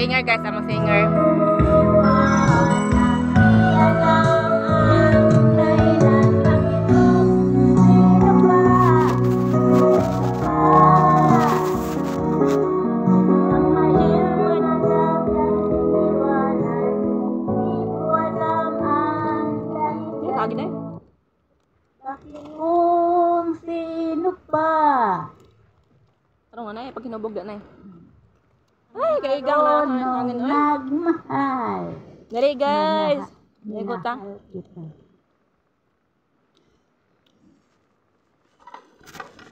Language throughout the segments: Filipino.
singer guys, among singer. Kung sino pa? Tarong na pag hinubog na ay, kaigang na hangin oy. Nagmahal. Dali guys. Ligot ta.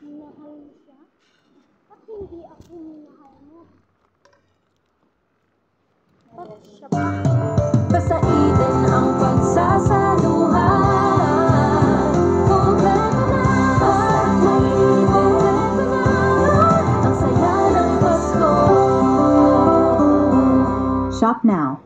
Minahal siya? At hindi ako minahal mo? At siya pa? Pasaitin ang pagsasaluhan. Kompleto na at kompleto na ang saya ng Pasko. Shop now.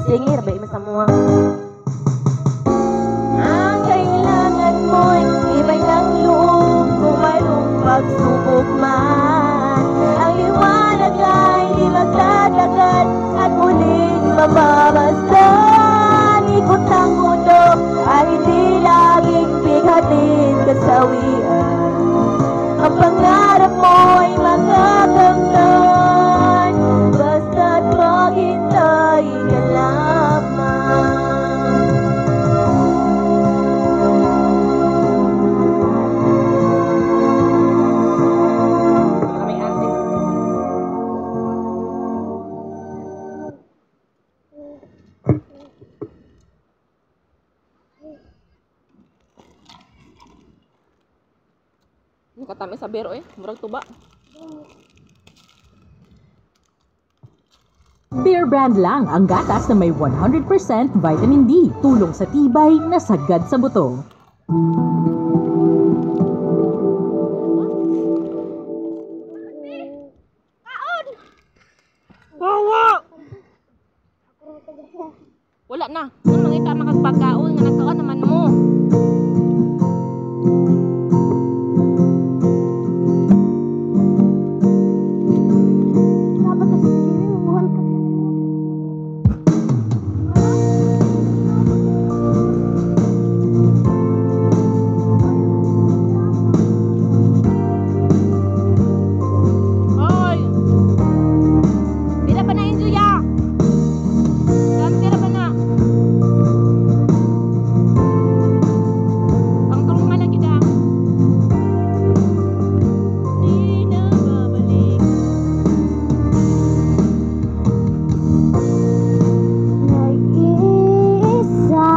Singer, ba ima semua. Ang kailangan mo'y iba'y ng loob kung mayroong pagsubok man. Ang liwanag ay di magtatagal at muling mababastan. Ikot ng mundo ay hindi laging bighatin kasawian. Ang pangarap mo'y magagamtan basta't maghintay ka lang. Matamis sa bero eh. Murag tuba. Bear Brand lang ang gatas na may 100% vitamin D. Tulong sa tibay na sagad sa buto. Wala na. Nang mangita makagpagkaon nga nagkaon naman mo. Dapat kasi sige, umuhan ka. Hoy! Pila pa na enjoy ya? Pila pa na? Ang tulungan na kita. Di na babalik. Nag-iisa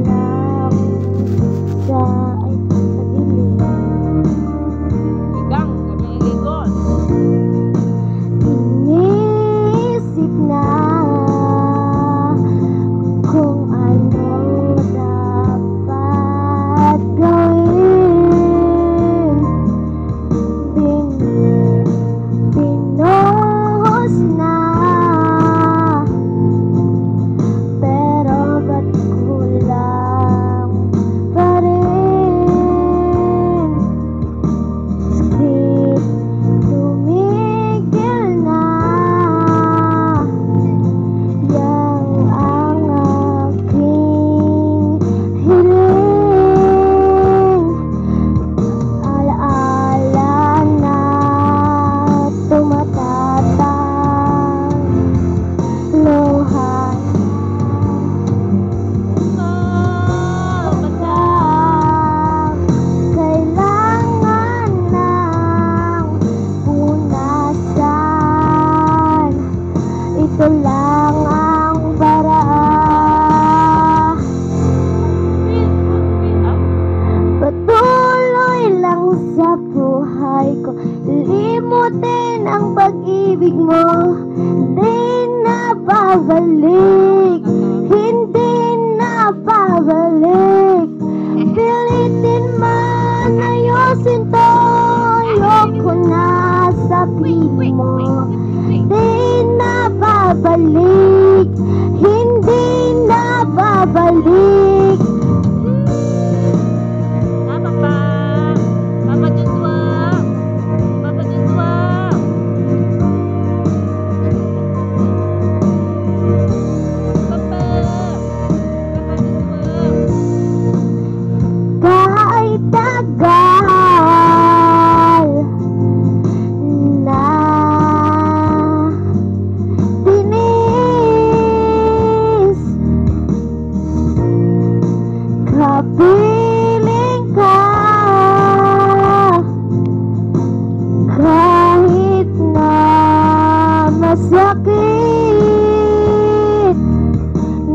lang sa dilim. Igang, nagliligod. Inisip na kung ano dapat gawin. Pinuhos na, pero ba't kulang pa rin? Skip, tumigil na. Yang ang aking hiling. Alaala na tumatatang luha. Kailangan ng punasan. Ito lang ang paraan. Patuloy lang sa buhay ko. Limutin ang pag-ibig mo. Di na babalik. Hindi na babalik. Pilitin man ayusin to. Ayoko na sa piling mo. Di na babalik. Hindi na babalik. Papa. Papa Joshua. Papa Joshua. Papa. Papa Joshua. Kahit tagal na tinis, kapiling ka. Kahit na masakit,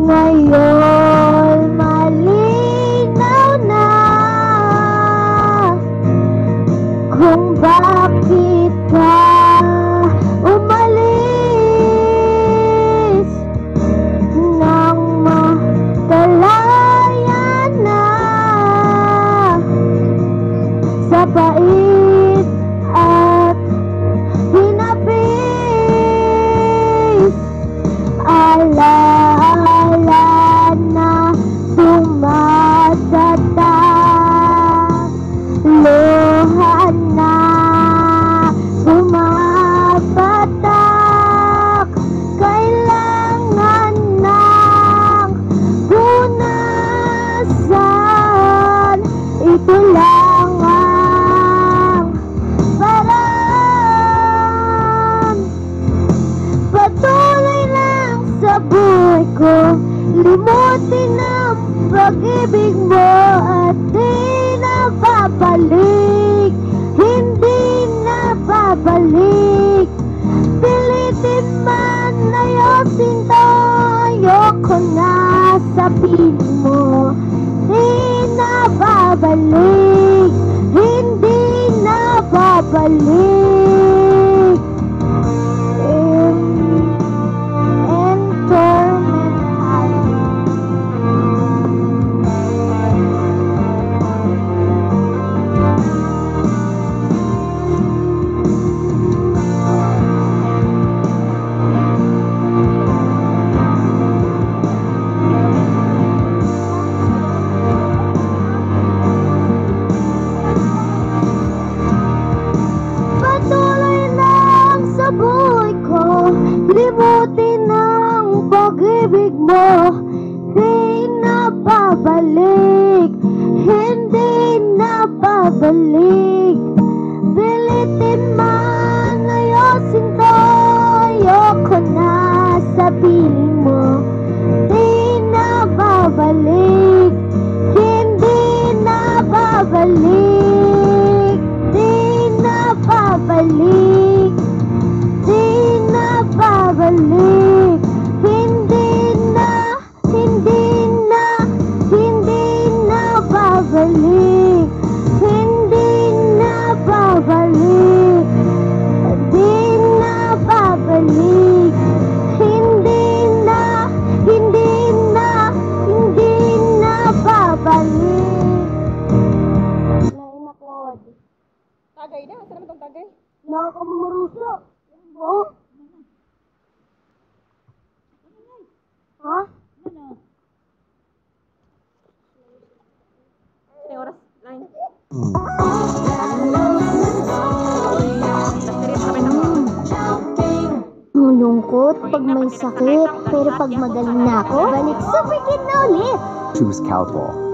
ngayon malinaw na kung bakit ka umalis nang makalaya na sa pait at hinapis. Alaala na tumatatak, luha na pumapatak. Kailangan ng punasan. Ito lang ang paraan. Patuloy lang sa buhay ko. Limutin ang pag-ibig mo at di na babalik. Hindi na babalik. Pilitin man ayusin to. Ayoko na sa piling mo. Di na babalik. buhay ko, limutin ang pag-ibig mo. Di na babalik, hindi na babalik. Pilitin man ayosin to, ayoko na sa piling mo. Di na babalik, hindi na babalik. Di na babalik, di na babalik. Hindi na, hindi na, hindi na babalik. Hindi na babalik. Di na babalik. Hindi na, hindi na, hindi na babalik. Nainakod. Tagay na. Saan naman itong tagay? Nakakamaruso. Oh? Ha? May oras. Line. Ang lungkot pag may sakit, pero pag magaling na ako, balik super kid na ulit. Choose Calpol.